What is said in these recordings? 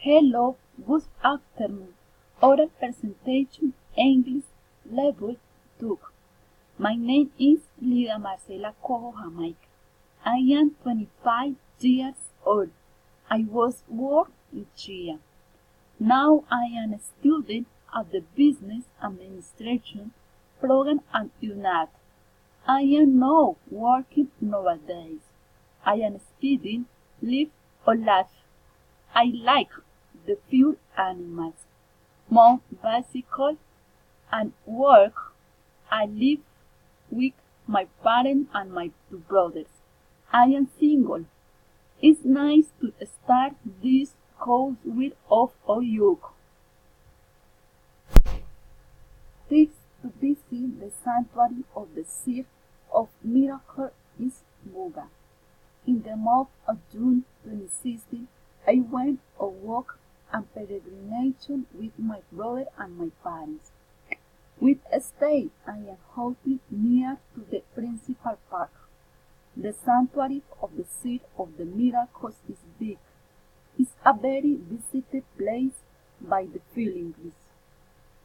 Hello, good afternoon. Oral presentation English Level 2. My name is Lida Marcela Cojo Jamaica. I am 25 years old. I was born in Chile. Now I am a student at the Business Administration program at UNAD. I am now working nowadays. I am studying live or life. I like the few animals. More bicycle and work. I live with my parents and my two brothers. I am single. It's nice to start this course with all of you. Tips to visit the sanctuary of the Seed of Miracle is Buga. In the month of June 2016, I went on walk and peregrination with my brother and my parents. With a stay, I am holding near to the principal park. The sanctuary of the Seed of the Miracles is big. It's a very visited place by the pilgrims.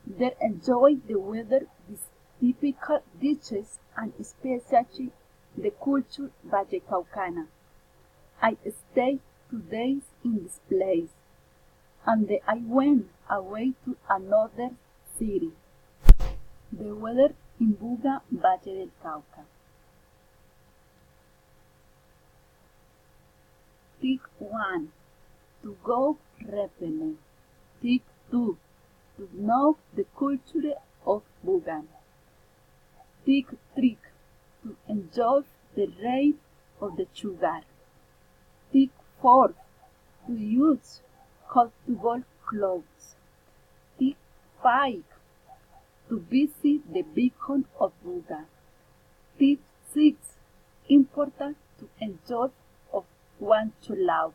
They enjoy the weather with typical dishes and especially the culture Vallecaucana. I stayed 2 days in this place, and then I went away to another city. The weather in Buga, Valle del Cauca. Tip 1. To go repellent. Tip 2. To know the culture of Buga. Tip 3. To enjoy the ride of the sugar. Tip 4. To use comfortable clothes. Tip 5. To visit the beacon of Buga. Tip 6. Important to enjoy of one to love.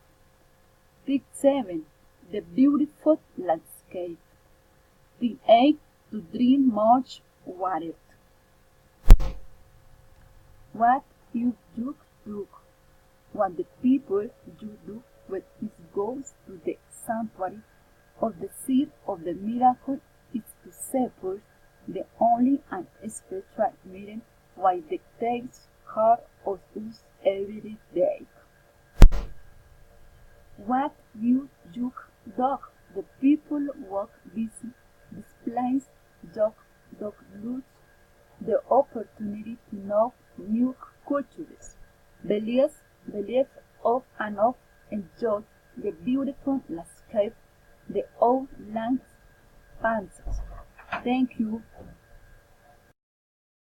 Tip 7. The beautiful landscape. Tip 8. To drink much water. What you do? What the people you do when it goes to the sanctuary of the Seed of the Miracle is to support the only and spiritual meeting while they takes care of us every day. What you dog? The people walk busy displays dog lose the opportunity to know new cultures, believe of and of enjoy the beautiful landscape, the old lands. Thank you.